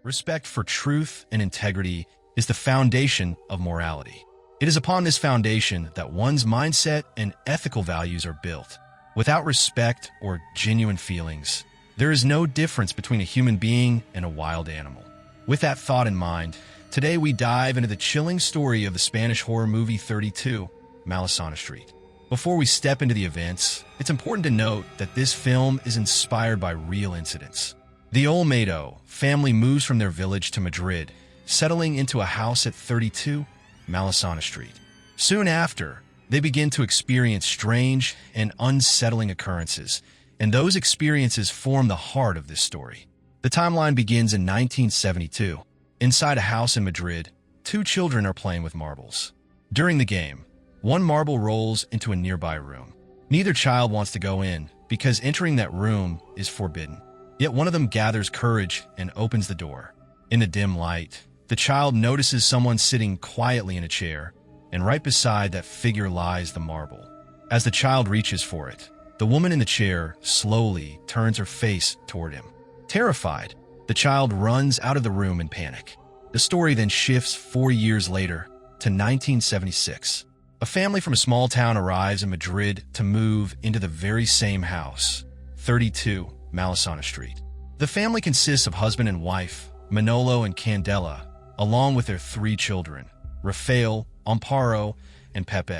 Respect for truth and integrity is the foundation of morality. It is upon this foundation that one's mindset and ethical values are built. Without respect or genuine feelings, there is no difference between a human being and a wild animal. With that thought in mind, today we dive into the chilling story of the Spanish horror movie 32, Malasaña Street. Before we step into the events, it's important to note that this film is inspired by real incidents. The Olmedo family moves from their village to Madrid, settling into a house at 32 Malasaña Street. Soon after, they begin to experience strange and unsettling occurrences, and those experiences form the heart of this story. The timeline begins in 1972. Inside a house in Madrid, two children are playing with marbles. During the game, one marble rolls into a nearby room. Neither child wants to go in because entering that room is forbidden. Yet one of them gathers courage and opens the door. In the dim light, the child notices someone sitting quietly in a chair, and right beside that figure lies the marble. As the child reaches for it, the woman in the chair slowly turns her face toward him. Terrified, the child runs out of the room in panic. The story then shifts 4 years later to 1976. A family from a small town arrives in Madrid to move into the very same house, 32 Malasaña Street. The family consists of husband and wife, Manolo and Candela, along with their 3 children, Rafael, Amparo, and Pepe.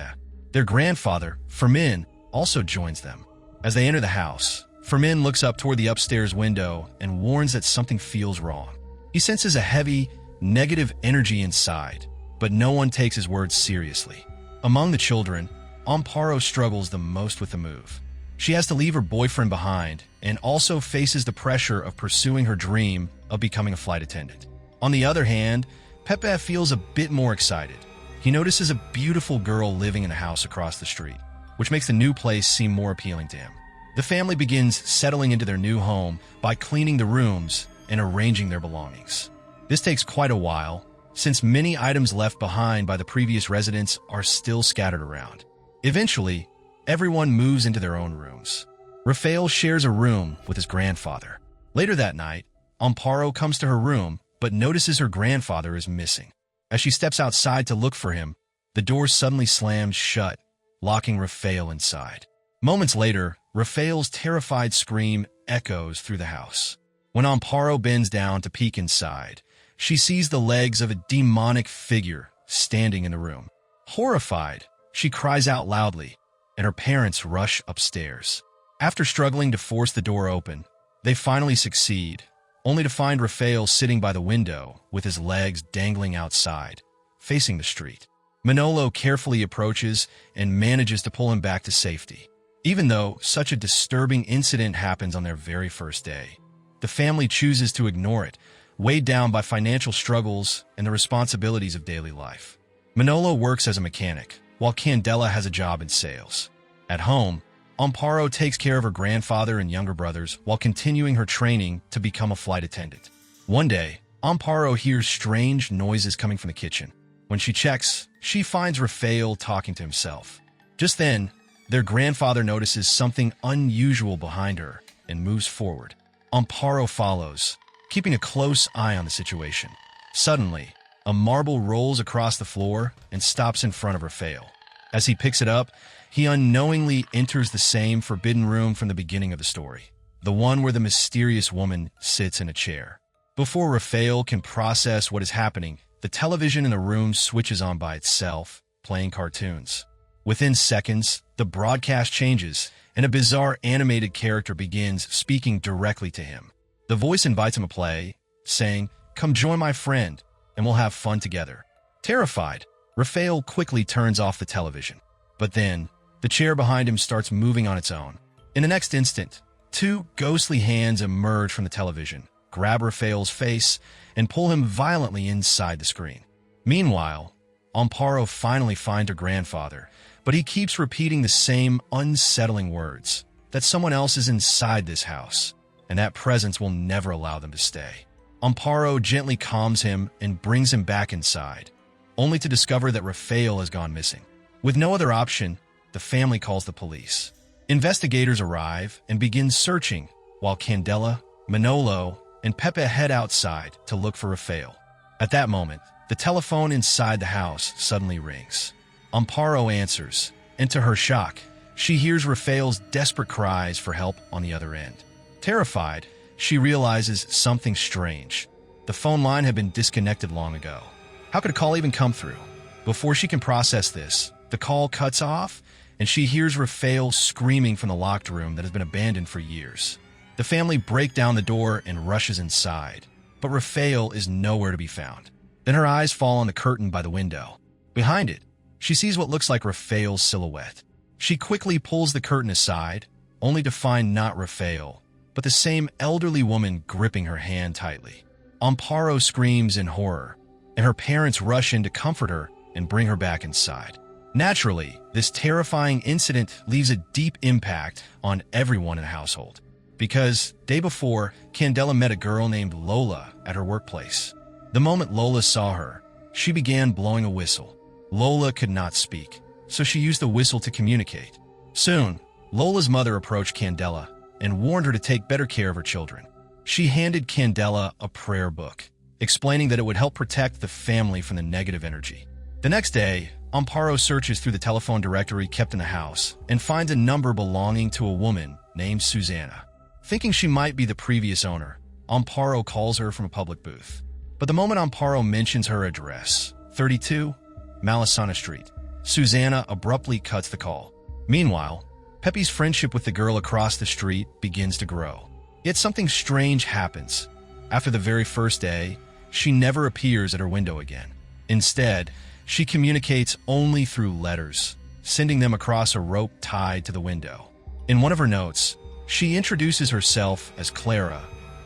Their grandfather, Fermin, also joins them. As they enter the house, Fermin looks up toward the upstairs window and warns that something feels wrong. He senses a heavy, negative energy inside, but no one takes his words seriously. Among the children, Amparo struggles the most with the move. She has to leave her boyfriend behind and also faces the pressure of pursuing her dream of becoming a flight attendant. On the other hand, Pepe feels a bit more excited. He notices a beautiful girl living in a house across the street, which makes the new place seem more appealing to him. The family begins settling into their new home by cleaning the rooms and arranging their belongings. This takes quite a while, since many items left behind by the previous residents are still scattered around. Eventually, everyone moves into their own rooms. Rafael shares a room with his grandfather. Later that night, Amparo comes to her room but notices her grandfather is missing. As she steps outside to look for him, the door suddenly slams shut, locking Rafael inside. Moments later, Rafael's terrified scream echoes through the house. When Amparo bends down to peek inside, she sees the legs of a demonic figure standing in the room. Horrified, she cries out loudly, and her parents rush upstairs. After struggling to force the door open, they finally succeed, only to find Rafael sitting by the window with his legs dangling outside, facing the street. Manolo carefully approaches and manages to pull him back to safety. Even though such a disturbing incident happens on their very first day, the family chooses to ignore it, weighed down by financial struggles and the responsibilities of daily life. Manolo works as a mechanic, while Candela has a job in sales. At home, Amparo takes care of her grandfather and younger brothers while continuing her training to become a flight attendant. One day, Amparo hears strange noises coming from the kitchen. When she checks, she finds Rafael talking to himself. Just then, their grandfather notices something unusual behind her and moves forward. Amparo follows, keeping a close eye on the situation. Suddenly, a marble rolls across the floor and stops in front of Rafael. As he picks it up, he unknowingly enters the same forbidden room from the beginning of the story, the one where the mysterious woman sits in a chair. Before Rafael can process what is happening, the television in the room switches on by itself, playing cartoons. Within seconds, the broadcast changes, and a bizarre animated character begins speaking directly to him. The voice invites him to play, saying, "Come join my friend, and we'll have fun together." Terrified, Rafael quickly turns off the television. But then, the chair behind him starts moving on its own. In the next instant, 2 ghostly hands emerge from the television, grab Rafael's face, and pull him violently inside the screen. Meanwhile, Amparo finally finds her grandfather, but he keeps repeating the same unsettling words, that someone else is inside this house, and that presence will never allow them to stay. Amparo gently calms him and brings him back inside, only to discover that Rafael has gone missing. With no other option, the family calls the police. Investigators arrive and begin searching, while Candela, Manolo, and Pepe head outside to look for Rafael. At that moment, the telephone inside the house suddenly rings. Amparo answers, and to her shock, she hears Rafael's desperate cries for help on the other end. Terrified, she realizes something strange. The phone line had been disconnected long ago. How could a call even come through? Before she can process this, the call cuts off, and she hears Rafael screaming from the locked room that has been abandoned for years. The family break down the door and rushes inside, but Rafael is nowhere to be found. Then her eyes fall on the curtain by the window. Behind it, she sees what looks like Rafael's silhouette. She quickly pulls the curtain aside, only to find not Rafael, but the same elderly woman gripping her hand tightly. Amparo screams in horror, and her parents rush in to comfort her and bring her back inside. Naturally, this terrifying incident leaves a deep impact on everyone in the household, because day before, Candela met a girl named Lola at her workplace. The moment Lola saw her, she began blowing a whistle. Lola could not speak, so she used the whistle to communicate. Soon, Lola's mother approached Candela and warned her to take better care of her children. She handed Candela a prayer book, explaining that it would help protect the family from the negative energy. The next day, Amparo searches through the telephone directory kept in the house and finds a number belonging to a woman named Susanna. Thinking she might be the previous owner, Amparo calls her from a public booth. But the moment Amparo mentions her address, 32 Malasaña Street, Susanna abruptly cuts the call. Meanwhile, Pepe's friendship with the girl across the street begins to grow. Yet something strange happens. After the very first day, she never appears at her window again. Instead, she communicates only through letters, sending them across a rope tied to the window. In one of her notes, she introduces herself as Clara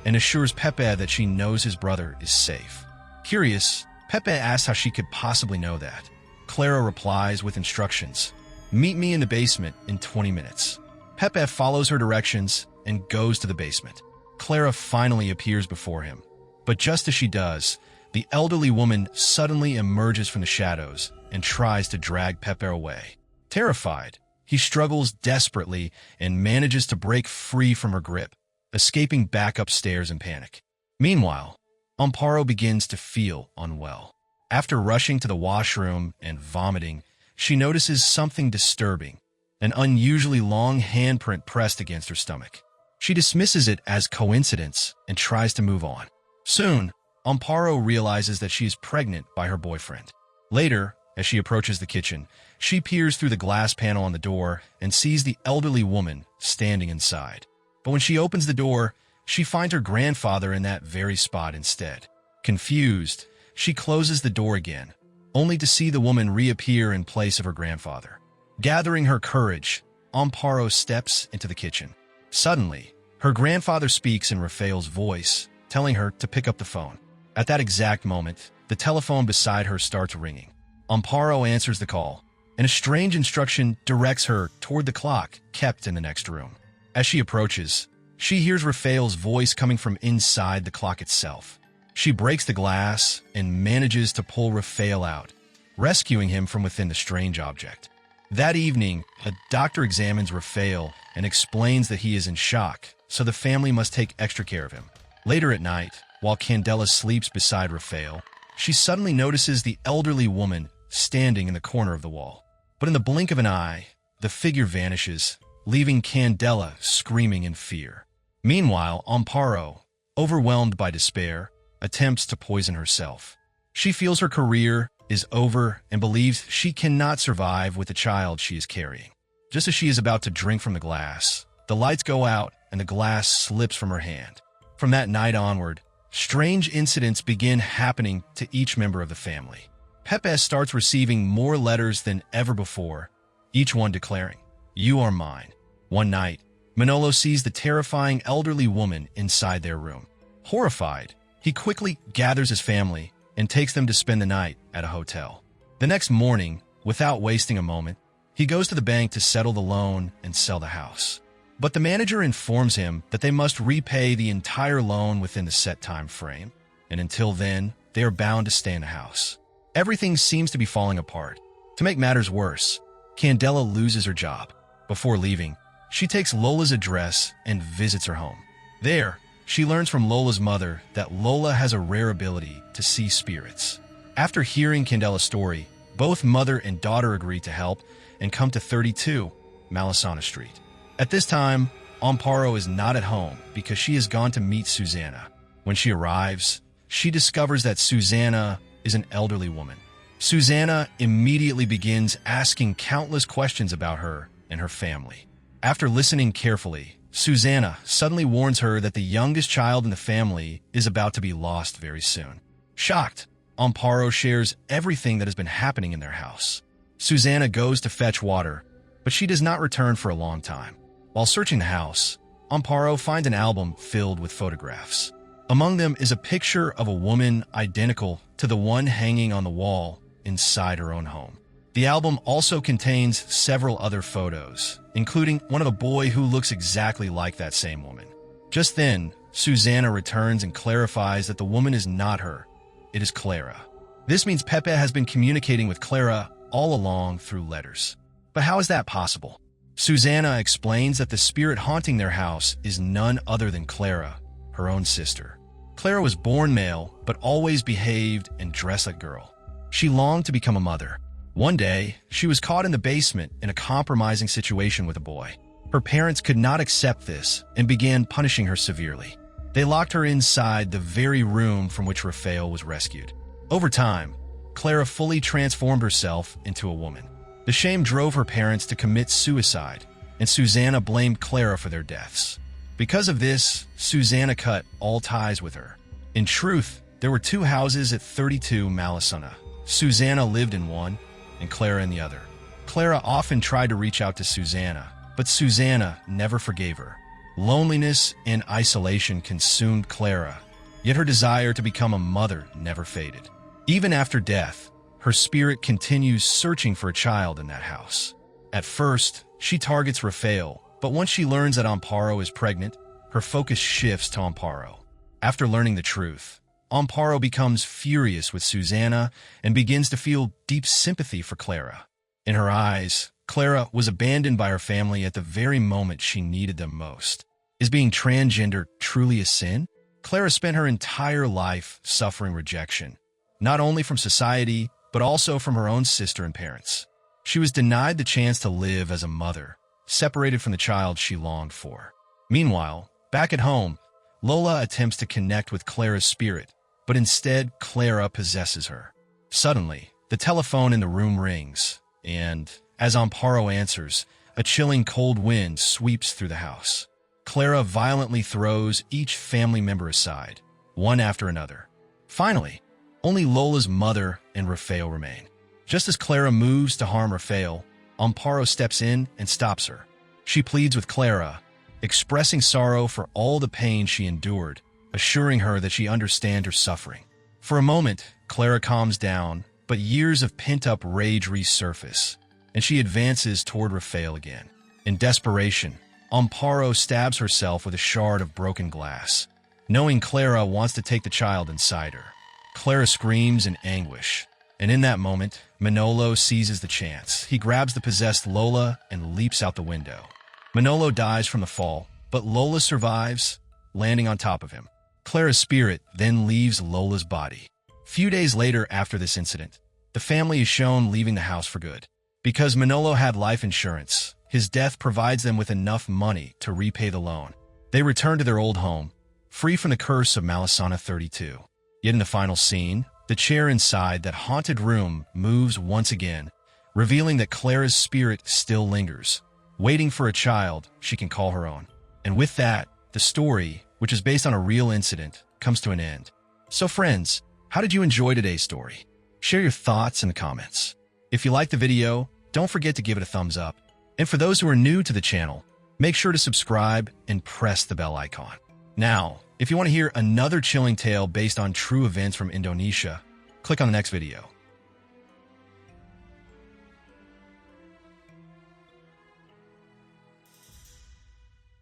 and assures Pepe that she knows his brother is safe. Curious, Pepe asks how she could possibly know that. Clara replies with instructions. Meet me in the basement in 20 minutes. Pepe follows her directions and goes to the basement. Clara finally appears before him. But just as she does, the elderly woman suddenly emerges from the shadows and tries to drag Pepe away. Terrified, he struggles desperately and manages to break free from her grip, escaping back upstairs in panic. Meanwhile, Amparo begins to feel unwell. After rushing to the washroom and vomiting, she notices something disturbing, an unusually long handprint pressed against her stomach. She dismisses it as coincidence and tries to move on. Soon, Amparo realizes that she is pregnant by her boyfriend. Later, as she approaches the kitchen, she peers through the glass panel on the door and sees the elderly woman standing inside. But when she opens the door, she finds her grandfather in that very spot instead. Confused, she closes the door again, only to see the woman reappear in place of her grandfather. Gathering her courage, Amparo steps into the kitchen. Suddenly, her grandfather speaks in Rafael's voice, telling her to pick up the phone. At that exact moment, the telephone beside her starts ringing. Amparo answers the call, and a strange instruction directs her toward the clock kept in the next room. As she approaches, she hears Rafael's voice coming from inside the clock itself. She breaks the glass and manages to pull Rafael out, rescuing him from within the strange object. That evening, a doctor examines Rafael and explains that he is in shock, so the family must take extra care of him. Later at night, while Candela sleeps beside Rafael, she suddenly notices the elderly woman standing in the corner of the wall. But in the blink of an eye, the figure vanishes, leaving Candela screaming in fear. Meanwhile, Amparo, overwhelmed by despair, attempts to poison herself. She feels her career is over and believes she cannot survive with the child she is carrying. Just as she is about to drink from the glass, the lights go out and the glass slips from her hand. From that night onward, strange incidents begin happening to each member of the family. Pepe starts receiving more letters than ever before, each one declaring, "You are mine." One night, Manolo sees the terrifying elderly woman inside their room. Horrified, he quickly gathers his family and takes them to spend the night at a hotel. The next morning, without wasting a moment, he goes to the bank to settle the loan and sell the house. But the manager informs him that they must repay the entire loan within the set time frame, and until then, they are bound to stay in the house. Everything seems to be falling apart. To make matters worse, Candela loses her job. Before leaving, she takes Lola's address and visits her home. There, she learns from Lola's mother that Lola has a rare ability to see spirits. After hearing Candela's story, both mother and daughter agree to help and come to 32 Malasaña Street. At this time, Amparo is not at home because she has gone to meet Susanna. When she arrives, she discovers that Susanna is an elderly woman. Susanna immediately begins asking countless questions about her and her family. After listening carefully, Susanna suddenly warns her that the youngest child in the family is about to be lost very soon. Shocked, Amparo shares everything that has been happening in their house. Susanna goes to fetch water, but she does not return for a long time. While searching the house, Amparo finds an album filled with photographs. Among them is a picture of a woman identical to the one hanging on the wall inside her own home. The album also contains several other photos, including one of a boy who looks exactly like that same woman. Just then, Susanna returns and clarifies that the woman is not her. It is Clara. This means Pepe has been communicating with Clara all along through letters. But how is that possible? Susanna explains that the spirit haunting their house is none other than Clara, her own sister. Clara was born male, but always behaved and dressed like a girl. She longed to become a mother. One day, she was caught in the basement in a compromising situation with a boy. Her parents could not accept this and began punishing her severely. They locked her inside the very room from which Rafael was rescued. Over time, Clara fully transformed herself into a woman. The shame drove her parents to commit suicide, and Susanna blamed Clara for their deaths. Because of this, Susanna cut all ties with her. In truth, there were two houses at 32 Malasana. Susanna lived in one, and Clara in the other. Clara often tried to reach out to Susanna, but Susanna never forgave her. Loneliness and isolation consumed Clara, yet her desire to become a mother never faded. Even after death, her spirit continues searching for a child in that house. At first, she targets Rafael, but once she learns that Amparo is pregnant, her focus shifts to Amparo. After learning the truth, Amparo becomes furious with Susanna and begins to feel deep sympathy for Clara. In her eyes, Clara was abandoned by her family at the very moment she needed them most. Is being transgender truly a sin? Clara spent her entire life suffering rejection, not only from society, but also from her own sister and parents. She was denied the chance to live as a mother, separated from the child she longed for. Meanwhile, back at home, Lola attempts to connect with Clara's spirit, but instead Clara possesses her. Suddenly, the telephone in the room rings, and as Amparo answers, a chilling cold wind sweeps through the house. Clara violently throws each family member aside, one after another. Finally, only Lola's mother and Rafael remain. Just as Clara moves to harm Rafael, Amparo steps in and stops her. She pleads with Clara, expressing sorrow for all the pain she endured, assuring her that she understands her suffering. For a moment, Clara calms down, but years of pent-up rage resurface, and she advances toward Rafael again. In desperation, Amparo stabs herself with a shard of broken glass, knowing Clara wants to take the child inside her. Clara screams in anguish, and in that moment, Manolo seizes the chance. He grabs the possessed Lola and leaps out the window. Manolo dies from the fall, but Lola survives, landing on top of him. Clara's spirit then leaves Lola's body. Few days later after this incident, the family is shown leaving the house for good. Because Manolo had life insurance, his death provides them with enough money to repay the loan. They return to their old home, free from the curse of Malasaña 32. Yet in the final scene, the chair inside that haunted room moves once again, revealing that Clara's spirit still lingers, waiting for a child she can call her own. And with that, the story, which is based on a real incident, comes to an end. So friends, how did you enjoy today's story? Share your thoughts in the comments. If you liked the video, don't forget to give it a thumbs up. And for those who are new to the channel, make sure to subscribe and press the bell icon. Now, if you want to hear another chilling tale based on true events from Indonesia, click on the next video.